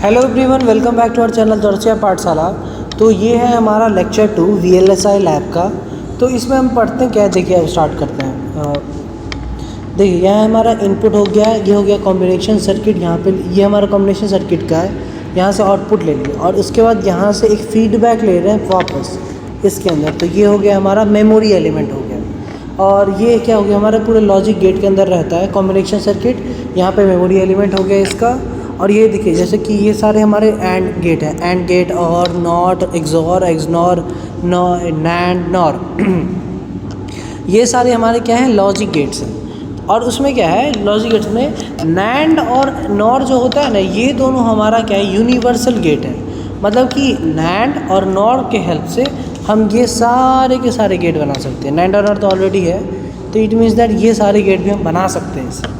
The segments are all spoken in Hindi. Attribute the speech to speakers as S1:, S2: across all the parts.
S1: Hello everyone, welcome back to our channel Darshiya Pathshala. तो ये है हमारा लेक्चर 2 VLSI लैब का। तो इसमें हम पढ़ते हैं क्या, देखिए अब स्टार्ट करते हैं। देखिए यहाँ हमारा इनपुट हो गया, ये हो गया कॉम्बिनेशन सर्किट। यहाँ पे ये हमारा कॉम्बिनेशन सर्किट का है। यहाँ से आउटपुट ले लिए और उसके बाद यहाँ से एक फीडबैक ले रहे हैं वापस इसके अंदर। तो ये हो गया हमारा मेमोरी एलिमेंट हो गया। और ये क्या हो गया, हमारे पूरे लॉजिक गेट के अंदर रहता है कॉम्बिनेशन सर्किट। यहाँ पे मेमोरी एलिमेंट हो गया इसका। और ये देखिए जैसे कि ये सारे हमारे एंड गेट है, एंड गेट और not, XOR, XNOR, NAND, nor ये सारे हमारे क्या हैं, लॉजिक गेट्स हैं। और उसमें क्या है, लॉजिक गेट्स में नैंड और नॉर जो होता है ना, ये दोनों हमारा क्या है, यूनिवर्सल गेट है। मतलब कि नैंड और नॉर के हेल्प से हम ये सारे के सारे गेट बना सकते हैं। नैंड और नॉर तो ऑलरेडी है, तो इट मीन्स दैट ये सारे गेट भी हम बना सकते हैं इससे।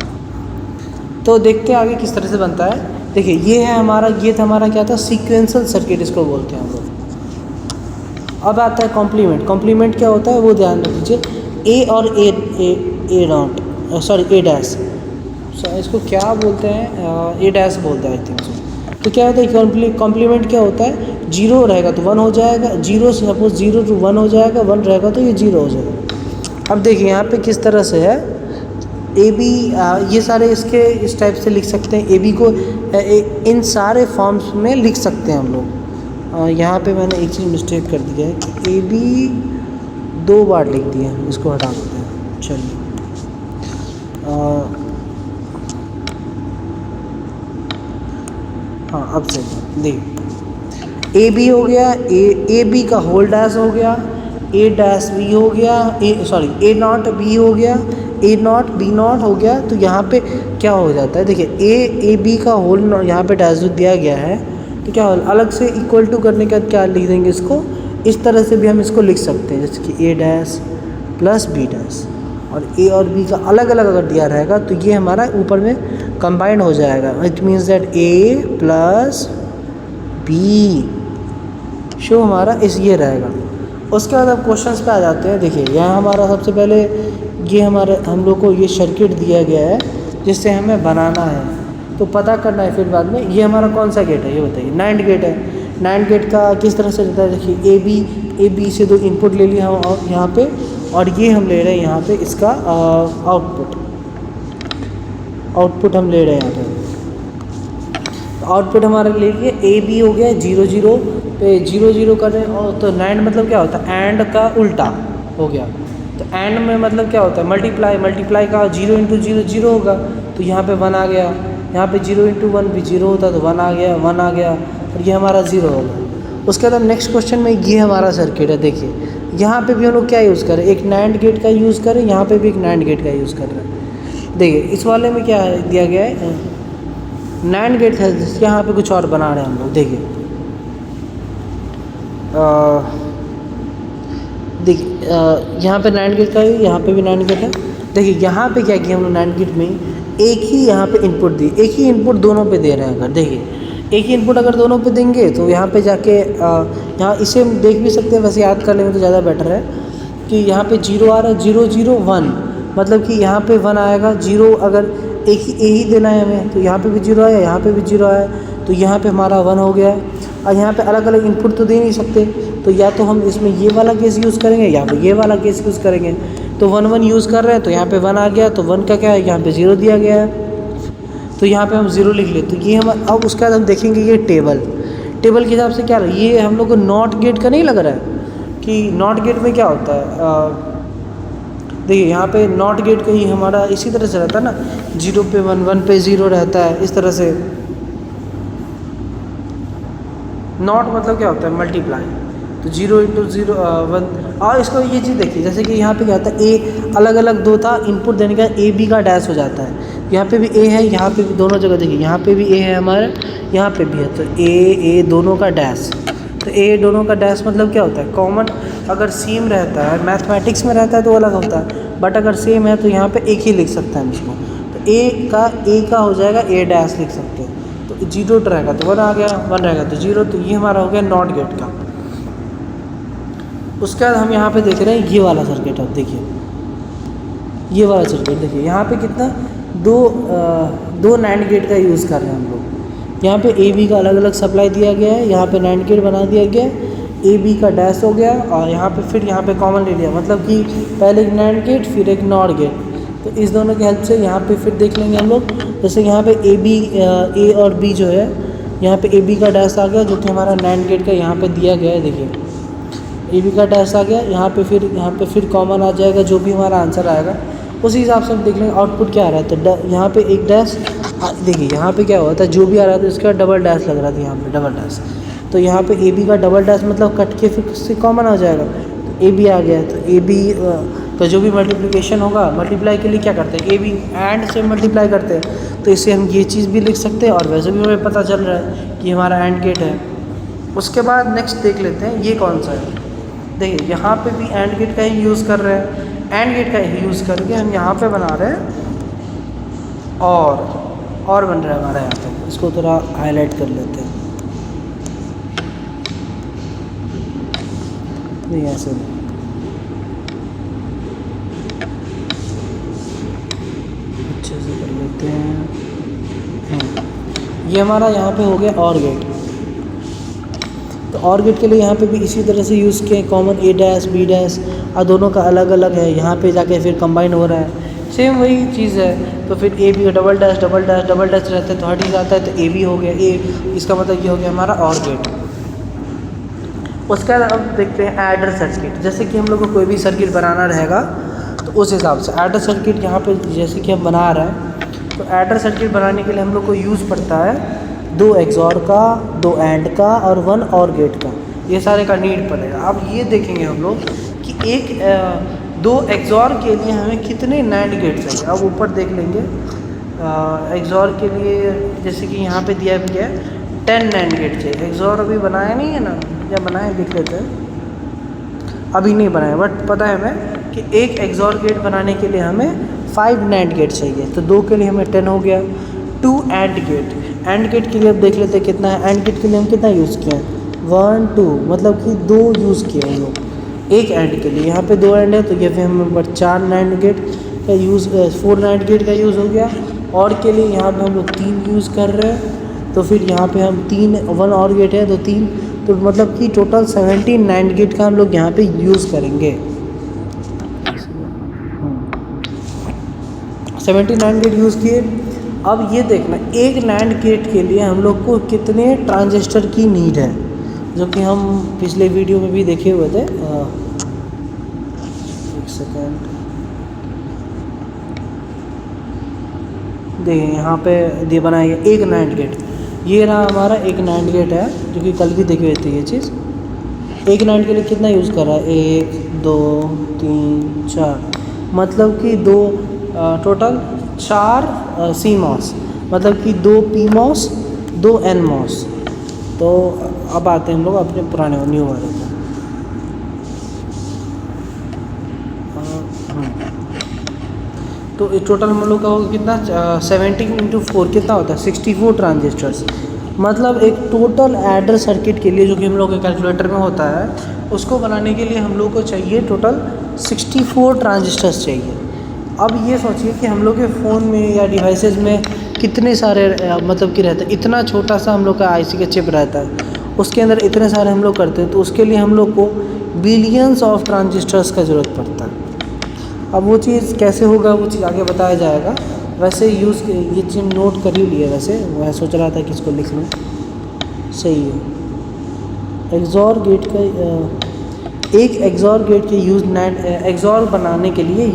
S1: तो देखते हैं आगे किस तरह से बनता है। देखिए ये है हमारा, ये था हमारा क्या था, सीक्वेंशियल सर्किट इसको बोलते हैं हम लोग। अब आता है कॉम्प्लीमेंट। कॉम्प्लीमेंट क्या होता है वो ध्यान रख दीजिए। ए और ए नॉट, सॉरी ए डैश, इसको क्या बोलते हैं, ए डैश बोलते हैं आई थिंक सो। तो क्या होता है कॉम्प्लीमेंट क्या होता है, जीरो रहेगा तो वन हो जाएगा, जीरो से सपोज 0 to 1 हो जाएगा, 1 रहेगा तो ये 0 हो जाएगा। अब देखिए यहाँ पे किस तरह से है, ए बी, ये सारे इसके इस टाइप से लिख सकते हैं। ए बी को इन सारे फॉर्म्स में लिख सकते हैं हम लोग। यहाँ पे मैंने एक चीज़ मिस्टेक कर दिया है कि ए बी 2 बार लिख दिया है, इसको हटा देते हैं। चलिए हाँ अब सही देखिए, ए बी हो गया, ए बी का होल डैश हो गया, ए डैश बी हो गया, ए नॉट बी हो गया, ए नॉट बी नॉट हो गया। तो यहाँ पे क्या हो जाता है, देखिए ए बी का होल यहाँ पे डैश दिया गया है, तो क्या होगा, अलग से इक्वल टू करने के बाद क्या लिख देंगे इसको, इस तरह से भी हम इसको लिख सकते हैं, जैसे कि ए डैश प्लस बी डैश। और ए और बी का अलग अलग अगर दिया रहेगा तो ये हमारा ऊपर में कंबाइंड हो जाएगा। It means that A plus B show हमारा इस ये रहेगा। उसके बाद अब क्वेश्चंस पे आ जाते हैं। देखिए यहाँ हमारा सबसे पहले ये हमारे हम लोग को ये सर्किट दिया गया है जिससे हमें बनाना है, तो पता करना है फिर बाद में। ये हमारा कौन सा गेट है ये बताइए, नैंड गेट है। नैंड गेट का किस तरह से रहता है, देखिए ए बी से 2 इनपुट ले लिया हम और यहाँ पे, और ये हम ले रहे हैं यहाँ पे इसका आउटपुट हम ले रहे हैं यहाँ पे। आउटपुट हमारा ले लिए, ए बी हो गया 0 0 पे 0 0 कर रहे हैं। और तो नैंड मतलब क्या होता है, एंड का उल्टा हो गया। तो एंड में मतलब क्या होता है, मल्टीप्लाई का 0 × 0 0 होगा, तो यहाँ पे 1 आ गया। यहाँ पे 0 × 1 भी 0 होता तो 1 आ गया, 1 आ गया, और ये हमारा 0 होगा। उसके बाद नेक्स्ट क्वेश्चन में ये हमारा सर्किट है। देखिए यहाँ पे भी हम लोग क्या यूज़ करें, एक नैंड गेट का यूज़ करें, यहाँ पे भी एक नैंड गेट का यूज़ कर रहे हैं। देखिए इस वाले में क्या दिया गया है, नैंड गेट है, यहाँ पे कुछ और बना रहे हैं हम लोग। देखिए यहाँ पे नैंड गेट का है, यहाँ पे भी नैंड गेट है। देखिए यहाँ पे क्या किया हम लोग, नैंड गेट में एक ही यहाँ पे इनपुट दी, एक ही इनपुट दोनों पे दे रहे हैं। अगर देखिए एक ही इनपुट अगर दोनों पे देंगे तो यहाँ पे जाके यहाँ इसे देख भी सकते हैं, वैसे याद कर लेंगे तो ज़्यादा बेटर है कि यहाँ पे 0 आ रहा है, 0 0 1, मतलब कि यहाँ पे 1 आएगा। 0 अगर एक ही देना है हमें, तो यहाँ पे भी 0 आया, यहाँ पे भी 0 आया, तो यहाँ पे हमारा 1 हो गया। और यहाँ पे अलग अलग इनपुट तो दे नहीं सकते, तो या तो हम इसमें ये वाला केस यूज़ करेंगे या फिर ये वाला केस यूज़ करेंगे। तो 1 1 यूज़ कर रहे हैं, तो यहाँ पे 1 आ गया, तो 1 का क्या है, यहाँ पे 0 दिया गया है, तो यहाँ पे हम 0 लिख लेते। तो ये हम अब उसके बाद हम देखेंगे ये टेबल के हिसाब से क्या, ये हम लोग को नॉट गेट का नहीं लग रहा है कि नॉट गेट में क्या होता है। देखिए यहाँ पे नॉट गेट का ही हमारा इसी तरह से रहता है ना, 0 पे 1 1 पे 0 रहता है, इस तरह से। नॉट मतलब क्या होता है, मल्टीप्लाई, तो 0 × 0 1। और इसको ये चीज़ देखिए, जैसे कि यहाँ पे क्या होता है, ए अलग अलग 2 था, इनपुट देने का ए बी का डैश हो जाता है। यहाँ पे भी ए है, यहाँ पे भी, दोनों जगह देखिए यहाँ पे भी ए है हमारे, यहाँ पे भी है, तो ए दोनों का डैश। तो ए दोनों का डैश मतलब क्या होता है, कॉमन अगर सेम रहता है, मैथमेटिक्स में रहता है तो अलग होता है, बट अगर सेम है तो यहाँ पे एक ही लिख सकते हैं इसको। तो ए का हो जाएगा ए डैश लिख सकते हैं। तो 0 रहेगा तो 1 आ गया, 1 रहेगा तो 0, तो ये हमारा हो गया नॉट गेट का। उसके बाद हम यहाँ पे देख रहे हैं ये वाला सर्किट। अब देखिए ये वाला सर्किट, देखिए यहाँ पे कितना दो नैंड गेट का यूज़ कर रहे हैं हम लोग। यहाँ पे ए बी का अलग अलग सप्लाई दिया गया है, यहाँ पे NAND गेट बना दिया गया है, ए बी का डैश हो गया और यहाँ पे फिर यहाँ पे कॉमन ले लिया, मतलब कि पहले एक NAND गेट फिर एक NOR गेट। तो इस दोनों की हेल्प से यहाँ पे फिर देख लेंगे हम लोग, जैसे यहाँ पे ए और बी जो है, यहाँ पे ए बी का डैश आ गया जो कि हमारा NAND गेट का यहाँ पे दिया गया है। देखिए ए बी का डैश आ गया, यहाँ पे फिर कॉमन आ जाएगा, जो भी हमारा आंसर आएगा उसी हिसाब से हम देख लेंगे आउटपुट क्या आ रहा है। तो यहाँ पे एक डैश, देखिए यहाँ पे क्या हुआ था, जो भी आ रहा था उसका डबल डैश लग रहा था, यहाँ पे डबल डैश। तो यहाँ पे ए बी का डबल डैश मतलब कट के फिर से कॉमन आ जाएगा, तो ए बी आ गया। तो ए बी तो जो भी मल्टीप्लिकेशन होगा, मल्टीप्लाई के लिए क्या करते हैं, ए बी एंड से मल्टीप्लाई करते हैं, तो इससे हम ये चीज़ भी लिख सकते हैं और वैसे भी हमें पता चल रहा है कि हमारा एंड गेट है। उसके बाद नेक्स्ट देख लेते हैं ये कौन सा है। देखिए यहाँ पे भी एंड गेट का ही यूज़ कर रहे हैं, एंड गेट का ही यूज़ करके हम यहाँ पे बना रहे हैं और बन रहा है हमारा यहाँ पे। इसको थोड़ा हाईलाइट कर लेते हैं, नहीं ऐसे नहीं, अच्छे से कर लेते हैं। ये हमारा यहाँ पे हो गया और गेट। तो और गेट के लिए यहाँ पे भी इसी तरह से यूज़ किए, common A dash B dash, और दोनों का अलग अलग है, यहाँ पे जाके फिर कंबाइन हो रहा है, सेम वही चीज़ है। तो फिर ए बी का डबल डैश रहता है तो हट ही जाता है, तो ए बी हो गया ए, इसका मतलब ये हो गया हमारा और गेट। उसके बाद अब देखते हैं एडर सर्किट। जैसे कि हम लोग को कोई भी सर्किट बनाना रहेगा तो उस हिसाब से एडर सर्किट यहाँ पे जैसे कि हम बना रहे हैं, तो एडर सर्किट बनाने के लिए हम लोग को यूज़ पड़ता है 2 XOR का, 2 AND का और 1 OR गेट का, ये सारे का नीड पड़ेगा। अब ये देखेंगे हम लोग कि 2 XOR के लिए हमें कितने NAND गेट चाहिए। अब ऊपर देख लेंगे XOR के लिए, जैसे कि यहाँ पे दिया भी है 10 NAND गेट चाहिए। XOR अभी बनाया नहीं है ना, या बनाए देख लेते हैं, अभी नहीं बनाया, बट पता है हमें कि एक XOR गेट बनाने के लिए हमें 5 NAND गेट चाहिए। तो 2 के लिए हमें 10 हो गया। 2 AND गेट, एंड गेट के लिए अब देख लेते हैं कितना है। एंड गेट के लिए हम कितना यूज़ किए हैं, 1 2, मतलब कि 2 यूज़ किए हम लोग एक एंड के लिए। यहाँ पे 2 एंड है तो ये फिर हम 4 NAND गेट का यूज़, 4 NAND गेट का यूज़ हो गया। और के लिए यहाँ पे हम लोग 3 यूज़ कर रहे हैं, तो फिर यहाँ पे हम 1 और गेट है तो 3, तो मतलब कि टोटल 17 NAND गेट का हम लोग यहाँ पे यूज़ करेंगे। 17 NAND गेट यूज़ किए। अब ये देखना, एक NAND गेट के लिए हम लोग को कितने ट्रांजिस्टर की नीड है, जो कि हम पिछले वीडियो में भी देखे हुए थे। एक सेकेंड, देखिए यहाँ पे ये बनाया गया एक NAND गेट, ये रहा हमारा एक NAND गेट है, जो कि कल भी देखे हुए थे ये चीज़। एक NAND के लिए कितना यूज़ कर रहा है, 1 2 3 4, मतलब कि टोटल 4 CMOS, मतलब कि 2 PMOS 2 NMOS। तो अब आते हैं हम लोग अपने पुराने न्यू वाले को। तो टोटल हम लोग का होगा कितना, 17 × 4 कितना होता है, 64 ट्रांजिस्टर्स। मतलब एक टोटल एडर सर्किट के लिए, जो कि हम लोग के कैलकुलेटर में होता है, उसको बनाने के लिए हम लोग को चाहिए टोटल 64 ट्रांजिस्टर्स चाहिए। अब ये सोचिए कि हम लोग के फ़ोन में या डिवाइसेस में कितने सारे मतलब कि रहता है, इतना छोटा सा हम लोग का IC का चिप रहता है, उसके अंदर इतने सारे हम लोग करते हैं, तो उसके लिए हम लोग को बिलियंस ऑफ ट्रांजिस्टर्स का ज़रूरत पड़ता है। अब वो चीज़ कैसे होगा, वो चीज़ आगे बताया जाएगा। वैसे ये चीज़ नोट कर ही लिए, वैसे मैं सोच रहा था कि इसको लिख लूँ, सही है। XOR गेट का एक XOR गेट के XOR बनाने के लिए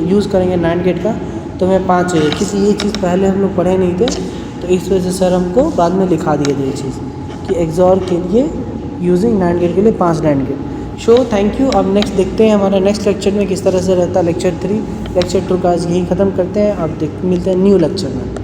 S1: यूज़ करेंगे NAND गेट का, तो हमें 5 चाहिए, क्योंकि ये चीज़ पहले हम लोग पढ़े नहीं थे, तो इस वजह से सर हमको बाद में लिखा दिए थे ये चीज़ कि XOR के लिए यूजिंग NAND गेट के लिए 5 NAND गेट। Thank you. अब नेक्स्ट देखते हैं हमारा नेक्स्ट लेक्चर में किस तरह से रहता है लेक्चर 3। लेक्चर 2 का आज यहीं ख़त्म करते हैं, अब मिलते हैं न्यू लेक्चर में।